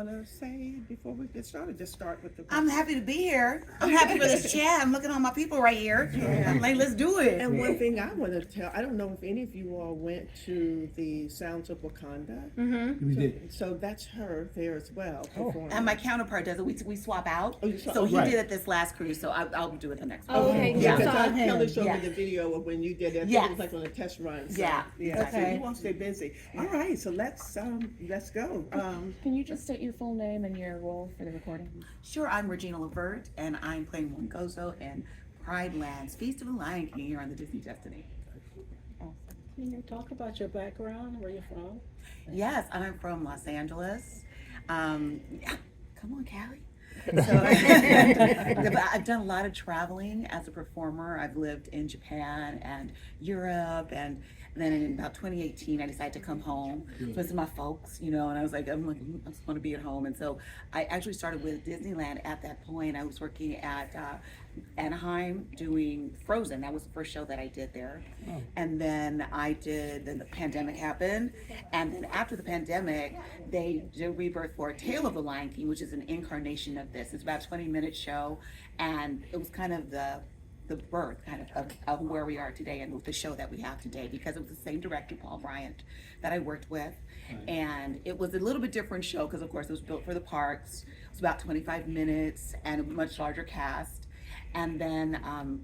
Want to say before we get started? Just start with the. I'm happy to be here. I'm happy for this chat. I'm looking at all my people right here. Yeah. I'm like, let's do it. And one thing I want to tell, I don't know if any of you all went to the Sounds of Wakanda. Mm-hmm. We did. So that's her there as well. Performing. And my counterpart does it. We swap out. Oh, you swap- So he right. did it this last cruise, so I'll do it the next one. Oh, okay. Yeah, You because saw him. Kelly showed Yeah. me the video of when you did it. I think Yes. it was like on a test run. So, Yeah. Yeah. So Okay. you won't stay busy. All right. So let's go. Can you just state your full name and your role for the recording? Sure, I'm Regina LeVert, and I'm playing Mongozo in Pride Land's Feast of the Lion King here on the Disney Destiny. Can you talk about your background, where you're from? Yes, I'm from Los Angeles. Yeah, come on, Callie. So I've done a lot of traveling as a performer. I've lived in Japan and Europe, and then in about 2018, I decided to come home, visit my folks, and I was like, I just want to be at home. And so I actually started with Disneyland at that point. I was working at Anaheim doing Frozen. That was the first show that I did there. And then then the pandemic happened. And then after the pandemic, they did Rebirth for Tale of the Lion King, which is an incarnation of this. It's about a 20-minute show. And it was kind of the birth of where we are today and with the show that we have today, because it was the same director, Paul Bryant, that I worked with. And it was a little bit different show because, of course, it was built for the parks. It was about 25 minutes and a much larger cast. And then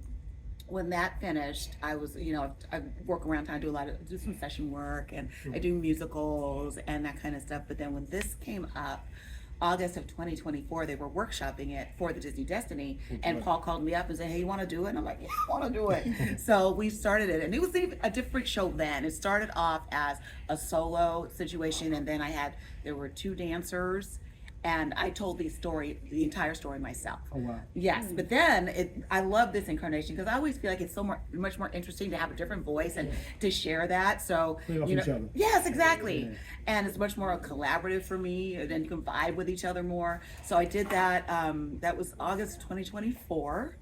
when that finished, I was, I work around town, do some session work, and I do musicals and that kind of stuff. But then when this came up, August of 2024, they were workshopping it for the Disney Destiny, and Paul called me up and said, "Hey, you want to do it?" And I'm like, "Yeah, I want to do it." So we started it, and it was a different show then. It started off as a solo situation, and then there were two dancers, and I told the entire story myself. Oh, wow. Yes, but then I love this incarnation because I always feel like it's much more interesting to have a different voice and to share that. So Play off each other. yes, exactly, Yeah. and it's much more collaborative for me, and then you can vibe with each other more. So I did that. That was August 2024.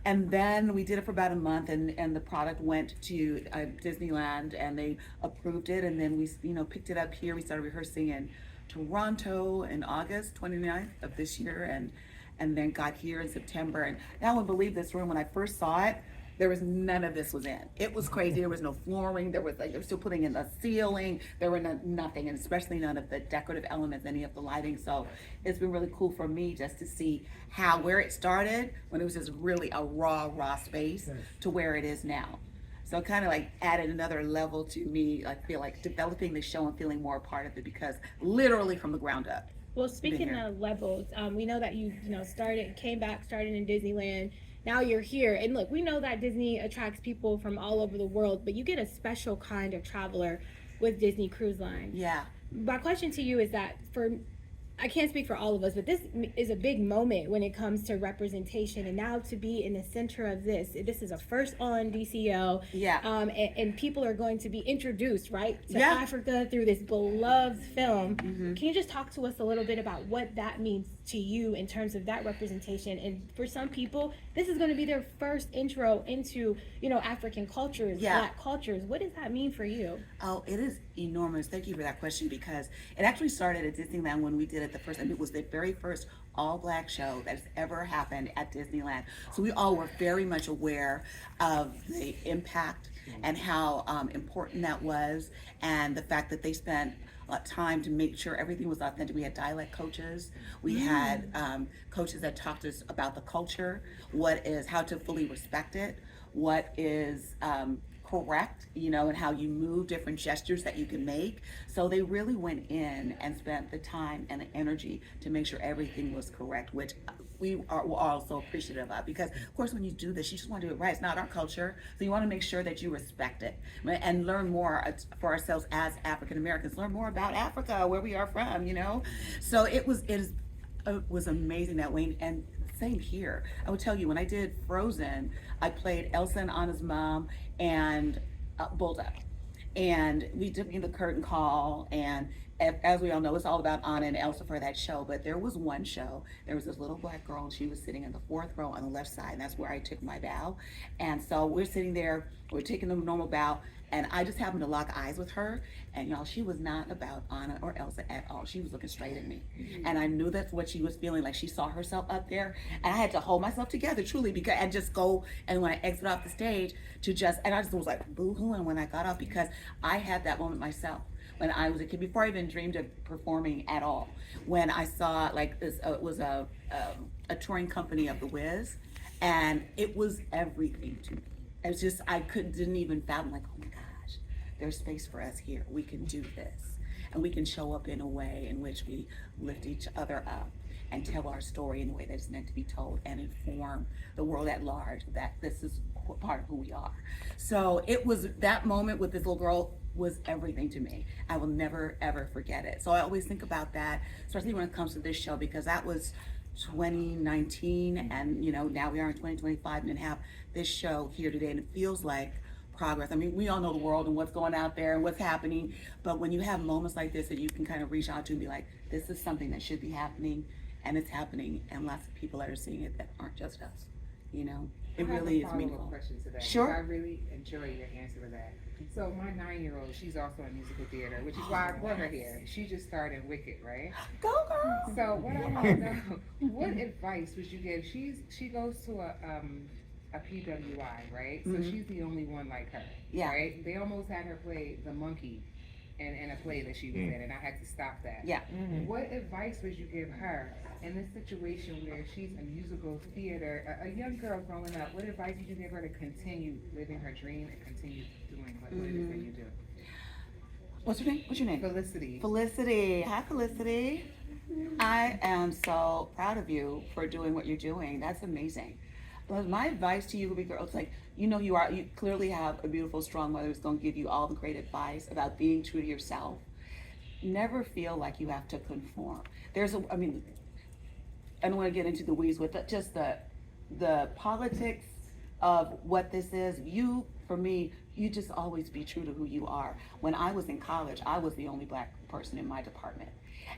And then we did it for about a month, and the product went to Disneyland, and they approved it, and then we picked it up here. We started rehearsing in Toronto in August 29th of this year, and then got here in September. And no one believed this room. When I first saw it, there was none of this was in. It was crazy. There was no flooring. They were still putting in the ceiling. There were nothing, and especially none of the decorative elements, any of the lighting. So it's been really cool for me just to see where it started when it was just really a raw space to where it is now. So it kind of like added another level to me. I feel like developing the show and feeling more a part of it, because literally from the ground up. Well, speaking of levels, we know that you came back, started in Disneyland. Now you're here, and look, we know that Disney attracts people from all over the world, but you get a special kind of traveler with Disney Cruise Line. Yeah. My question to you is that I can't speak for all of us, but this is a big moment when it comes to representation, and now to be in the center of this is a first on DCL. Yeah. And people are going to be introduced, right, to Yeah. Africa through this beloved film. Mm-hmm. Can you just talk to us a little bit about what that means to you in terms of that representation? And for some people, this is going to be their first intro into, African cultures, Black cultures. What does that mean for you? Oh, it is enormous. Thank you for that question, because it actually started at Disneyland when we did it the first time. It was the very first all-Black show that's ever happened at Disneyland. So we all were very much aware of the impact and how important that was, and the fact that they spent time to make sure everything was authentic. We had dialect coaches. We had coaches that talked to us about the culture, how to fully respect it, what is correct, and how you move, different gestures that you can make. So they really went in and spent the time and the energy to make sure everything was correct, which we are also appreciative of, because of course when you do this, you just want to do it right. It's not our culture, so you want to make sure that you respect it and learn more for ourselves as African Americans, learn more about Africa, where we are from, So it was amazing that way. And same here. I would tell you, when I did Frozen, I played Elsa and Anna's mom and Bulldog. And we did the curtain call, and as we all know, it's all about Anna and Elsa for that show. But there was one show, there was this little Black girl, and she was sitting in the fourth row on the left side, and that's where I took my bow. And so we're sitting there, we're taking the normal bow, and I just happened to lock eyes with her, and y'all, she was not about Anna or Elsa at all. she was looking straight at me. And I knew that's what she was feeling, like she saw herself up there. And I had to hold myself together, truly, because and just go, and when I exited off the stage, and I just was like boo-hooing when I got off, because I had that moment myself when I was a kid, before I even dreamed of performing at all. When I saw like this, it was a touring company of The Wiz, and it was everything to me. It was just, didn't even fathom, like, oh my gosh, there's space for us here. We can do this. And we can show up in a way in which we lift each other up and tell our story in a way that's meant to be told, and inform the world at large that this is part of who we are. So it was, that moment with this little girl was everything to me. I will never, ever forget it. So I always think about that, especially when it comes to this show, because that was 2019, and now we are in 2025 and have this show here today, and it feels like progress. I mean, we all know the world and what's going out there and what's happening, but when you have moments like this that you can kind of reach out to and be like, this is something that should be happening, and it's happening, and lots of people that are seeing it that aren't just us, it really is meaningful. Question to that. Sure. I really enjoy your answer to that. So my 9-year-old, she's also in musical theater, which is why I brought her here. She just starred in Wicked, right? Go girl! So what I want to know, what advice would you give? She goes to a PWI, right? So Mhm. she's the only one like her, Yeah. right? They almost had her play the monkey in a play that she was in, and I had to stop that. Yeah. What advice would you give her in this situation where she's a musical theater, a young girl growing up? What advice would you give her to continue living her dream and continue doing what it is that you do? What's your name? What's your name? Felicity. Felicity. Hi, Felicity. I am so proud of you for doing what you're doing. That's amazing. But my advice to you would be, girls, like, you clearly have a beautiful, strong mother who's going to give you all the great advice about being true to yourself. Never feel like you have to conform. I don't want to get into the weeds with it, just the politics of what this is. For me, you just always be true to who you are. When I was in college, I was the only Black person in my department.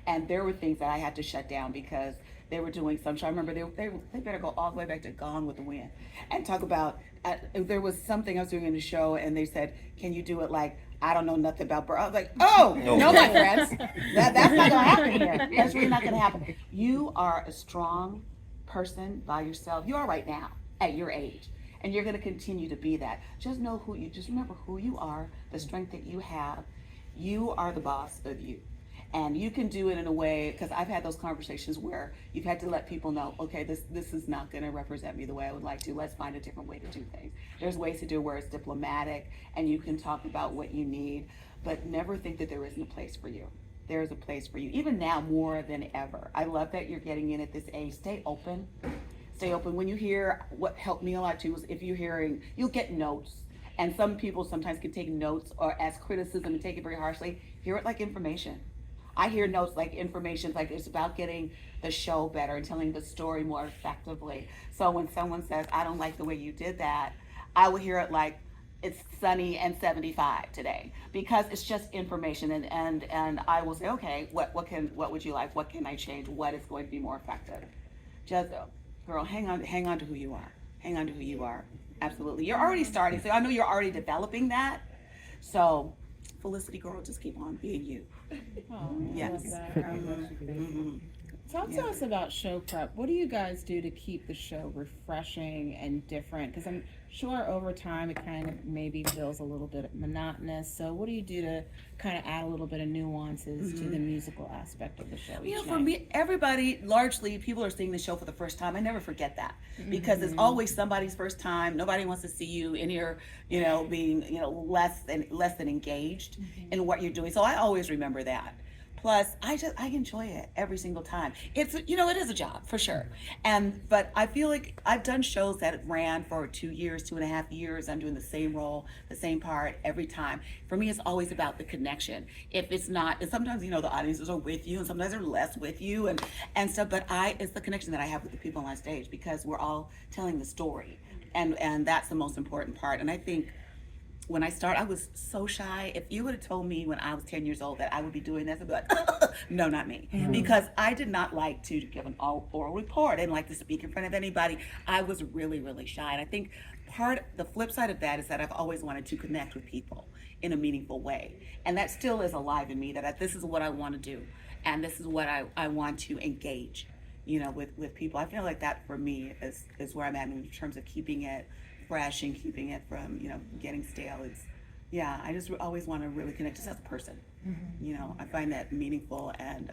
And there were things that I had to shut down because they were doing some show. I remember they better go all the way back to Gone with the Wind and talk about, there was something I was doing in the show, and they said, can you do it like, I don't know nothing about birth. I was like, no, my friends, that's not gonna happen here. That's really not gonna happen. You are a strong person by yourself. You are right now at your age. And you're gonna continue to be that. Just remember who you are, the strength that you have. You are the boss of you. And you can do it in a way, because I've had those conversations where you've had to let people know, okay, this is not gonna represent me the way I would like to. Let's find a different way to do things. There's ways to do it where it's diplomatic and you can talk about what you need, but never think that there isn't a place for you. There is a place for you, even now more than ever. I love that you're getting in at this age. Stay open. Stay open. When you hear, what helped me a lot too is if you're hearing, you'll get notes. And some people sometimes can take notes or as criticism and take it very harshly. Hear it like information. I hear notes like information, like it's about getting the show better and telling the story more effectively. So when someone says, I don't like the way you did that, I will hear it like, it's sunny and 75 today, because it's just information. And I will say, okay, what would you like? What can I change? What is going to be more effective? Just, girl, hang on to who you are. Hang on to who you are. Absolutely. You're already starting. So I know you're already developing that. So Felicity, girl, just keep on being you. Oh, Yes. I love that. Mhm. Talk to us about show prep. What do you guys do to keep the show refreshing and different? Because I'm sure over time it kind of maybe feels a little bit monotonous. So what do you do to kind of add a little bit of nuances to the musical aspect of the show each For night? me, everybody, largely, people are seeing the show for the first time. I never forget that, because it's always somebody's first time. Nobody wants to see you in here, being, less than engaged in what you're doing. So I always remember that. Plus, I enjoy it every single time. It's, it is a job for sure. But I feel like I've done shows that ran for 2 years, 2.5 years. I'm doing the same role, the same part every time. For me, it's always about the connection. If it's not, and sometimes, the audiences are with you and sometimes they're less with you and stuff, but it's the connection that I have with the people on stage, because we're all telling the story. And that's the most important part. And I think when I started, I was so shy. If you would have told me when I was 10 years old that I would be doing this, I'd be like, no, not me. Because I did not like to give an oral report. I didn't like to speak in front of anybody. I was really, really shy. And I think the flip side of that is that I've always wanted to connect with people in a meaningful way. And that still is alive in me, that this is what I want to do. And this is what I want to engage, with people. I feel like that for me is where I'm at in terms of keeping it fresh and keeping it from, getting stale. I just always want to really connect just as a person. I find that meaningful and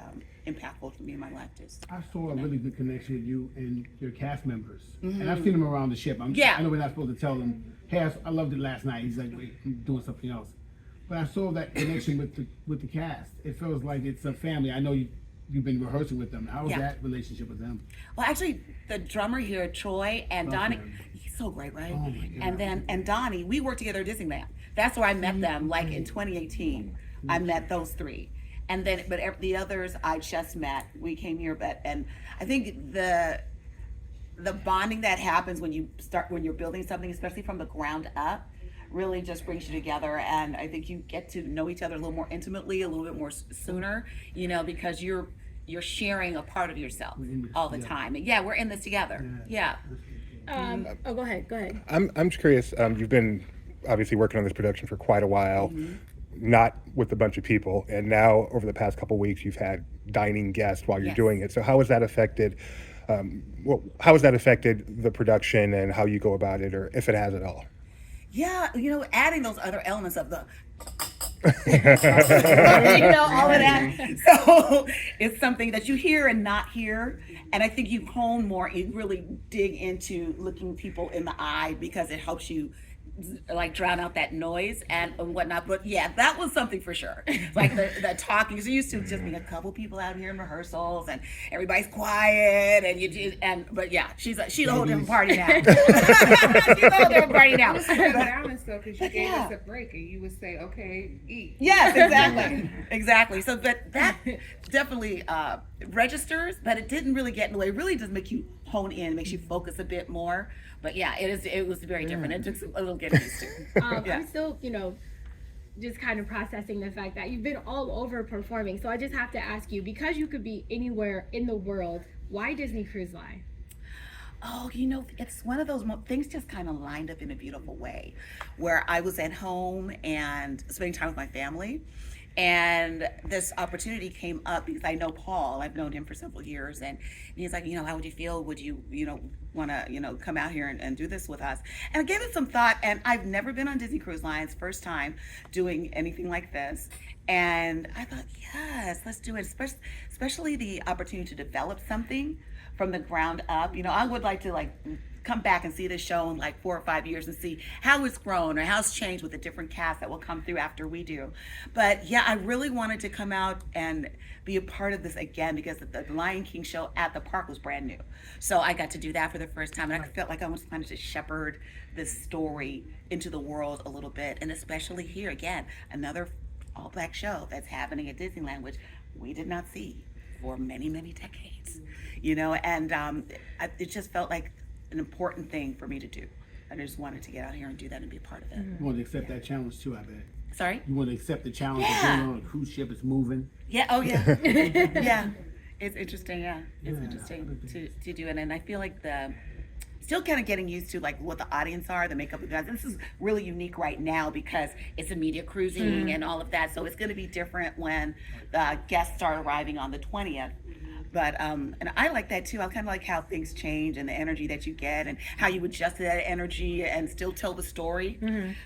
impactful for me in my life. I saw a really good connection with you and your cast members, and I've seen them around the ship. Yeah. I know we're not supposed to tell them, hey, I loved it last night. He's like, wait, I'm doing something else. But I saw that connection with the cast. It feels like it's a family. I know you've been rehearsing with them. How was that relationship with them? Well, actually, the drummer here, Troy, and Donnie, he's so great, right? Oh my God. And Donnie, we worked together at Disneyland. That's where I met them, like in 2018. I met those three. And then, the others I just met. We came here, and I think the bonding that happens when you're building something, especially from the ground up, really just brings you together. And I think you get to know each other a little more intimately, a little bit more sooner, because you're sharing a part of yourself all the time. And we're in this together. Yeah. Go ahead. I'm just curious. You've been obviously working on this production for quite a while, not with a bunch of people, and now over the past couple weeks you've had dining guests while you're doing it. So how has that affected? How has that affected the production and how you go about it, or if it has at all? Yeah, adding those other elements of the all of that. So it's something that you hear and not hear. And I think you hone more, you really dig into looking people in the eye, because it helps you like drown out that noise and whatnot. But that was something for sure. Like the talking. So used to just being a couple people out here in rehearsals and everybody's quiet she's a whole different party now. She's a whole different party now. It was balance though, because you gave us a break and you would say, okay, eat. Yes, exactly. So that definitely registers, but it didn't really get in the way. It really does make you hone in, makes you focus a bit more. But it was very different. It took a little getting used to. I'm still, just kind of processing the fact that you've been all over performing. So I just have to ask you, because you could be anywhere in the world, why Disney Cruise Line? Oh, it's one of those things just kind of lined up in a beautiful way, where I was at home and spending time with my family. And this opportunity came up because I know Paul. I've known him for several years, and he's like, how would you feel? Would you, want to, come out here and do this with us? And I gave it some thought, and I've never been on Disney Cruise Line's first time doing anything like this. And I thought, yes, let's do it, especially the opportunity to develop something from the ground up. I would like to come back and see this show in 4 or 5 years and see how it's grown or how it's changed with the different cast that will come through after we do. But I really wanted to come out and be a part of this again, because the Lion King show at the park was brand new. So I got to do that for the first time, and I felt like I was trying to shepherd this story into the world a little bit. And especially here, again, another all black show that's happening at Disneyland, which we did not see for many, many decades, and it just felt like an important thing for me to do. I just wanted to get out here and do that and be a part of it. You want to accept that challenge too, I bet. Sorry? You want to accept the challenge of being on a cruise ship, it's moving. Yeah, oh yeah. Yeah. It's interesting, It's interesting to do it. And I feel like still kind of getting used to what the audience are, the makeup guys. This is really unique right now because it's a media cruising and all of that. So it's going to be different when the guests start arriving on the 20th. But and I like that too. I kind of like how things change and the energy that you get and how you adjust to that energy and still tell the story.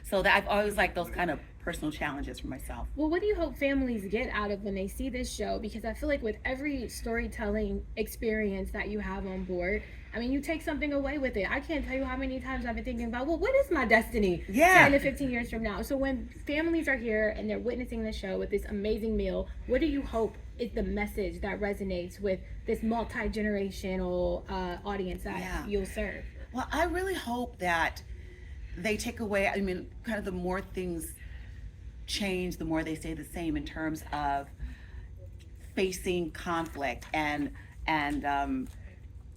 So that I've always liked those kind of personal challenges for myself. Well, what do you hope families get out of when they see this show? Because I feel like with every storytelling experience that you have on board, you take something away with it. I can't tell you how many times I've been thinking about, what is my destiny 10 to 15 years from now? So when families are here and they're witnessing the show with this amazing meal, what do you hope is the message that resonates with this multi-generational audience that you'll serve? Well, I really hope that they take away, kind of the more things change, the more they stay the same in terms of facing conflict and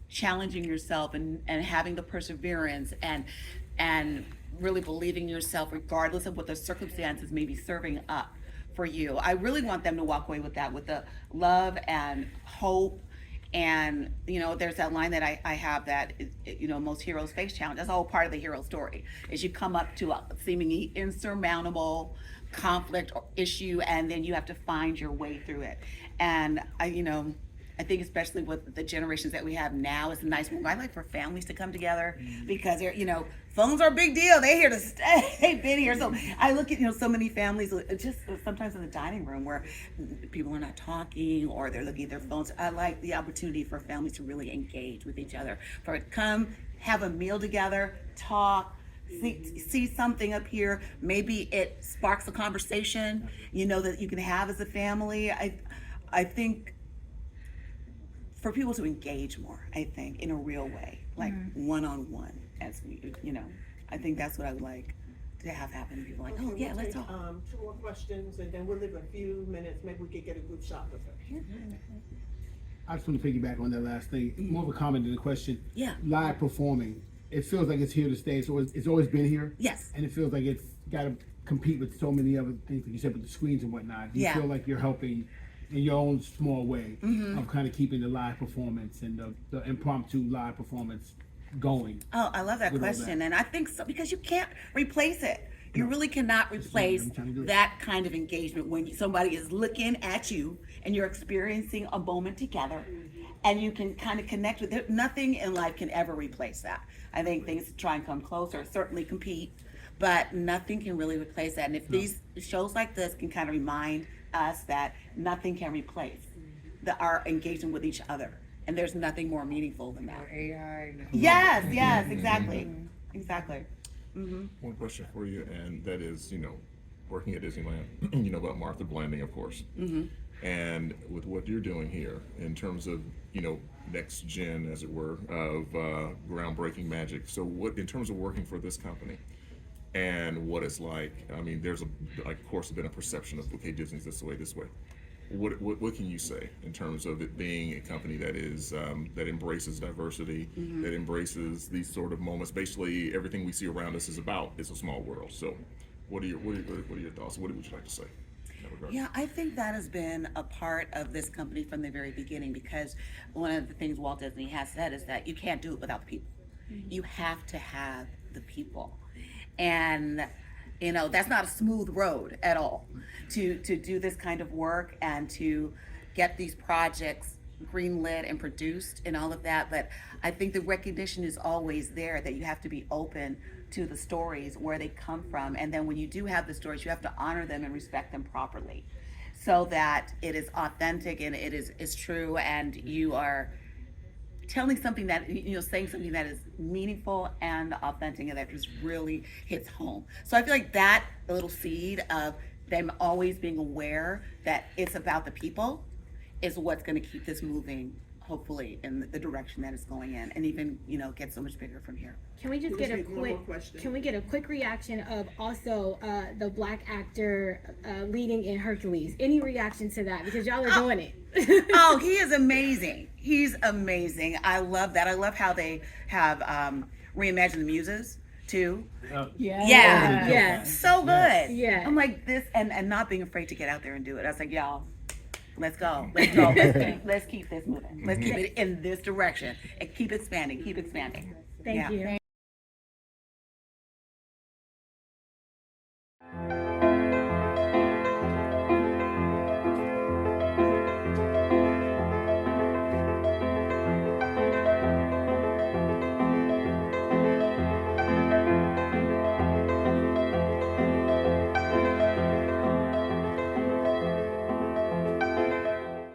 challenging yourself and having the perseverance and really believing in yourself regardless of what the circumstances may be serving up for you. I really want them to walk away with that, with the love and hope. And there's that line that I have that most heroes face challenge. That's all part of the hero story, is you come up to a seemingly insurmountable conflict or issue, and then you have to find your way through it. And I think especially with the generations that we have now, it's nice. I like for families to come together, because they're, phones are a big deal. They're here to stay. They've been here. So I look at, so many families just sometimes in the dining room where people are not talking or they're looking at their phones. I like the opportunity for families to really engage with each other, for come have a meal together, talk, see something up here. Maybe it sparks a conversation, that you can have as a family. I think for people to engage more, I think, in a real way, like one-on-one, as we, I think that's what I would like to have happen. People like, oh yeah, let's talk. 2 more questions, and then we'll leave a few minutes. Maybe we could get a group shot with her. I just want to piggyback on that last thing. More of a comment than a question. Yeah. Live performing, it feels like it's here to stay. So it's always been here. Yes. And it feels like it's got to compete with so many other things, like you said, with the screens and whatnot. Do you Yeah. feel like you're helping in your own small way of kind of keeping the live performance and the impromptu live performance going? Oh, I love that with all question. that? And I think so, because you can't replace it. You really cannot replace I'm trying to do it. that kind of engagement when somebody is looking at you and you're experiencing a moment together and you can kind of connect with it. Nothing in life can ever replace that. I think things try and come closer, certainly compete, but nothing can really replace that. And if these shows like this can kind of remind us that nothing can replace our engagement with each other. And there's nothing more meaningful than that. Or AI. Yes, exactly. Exactly. One question for you, and that is, working at Disneyland, about Martha Blanding, of course. And with what you're doing here in terms of, next gen, as it were, of groundbreaking magic. So what, in terms of working for this company and what it's like, I mean, there's of course, been a perception of, okay, Disney's this way. What can you say in terms of it being a company that is that embraces diversity, that embraces these sort of moments? Basically, everything we see around us is a small world. So, what are your thoughts? What would you like to say in that regard? Yeah, I think that has been a part of this company from the very beginning, because one of the things Walt Disney has said is that you can't do it without the people. You have to have the people. And that's not a smooth road at all to do this kind of work and to get these projects greenlit and produced and all of that. But I think the recognition is always there that you have to be open to the stories, where they come from. And then when you do have the stories, you have to honor them and respect them properly, so that it is authentic and it is true, and you are telling something that, saying something that is meaningful and authentic and that just really hits home. So I feel like that little seed of them always being aware that it's about the people is what's going to keep this moving, hopefully, in the direction that it's going in, and even, get so much bigger from here. Can we just Can we get a take one more quick? question? Can we get a quick reaction of also the black actor leading in Hercules? Any reaction to that? Because y'all are doing it. Oh, he is amazing. He's amazing. I love that. I love how they have reimagined the muses too. Yeah. Yeah. So good. Yeah. I'm like this, and not being afraid to get out there and do it. I was like, y'all, let's go. Let's keep this moving. Let's keep it in this direction and keep expanding. Thank you.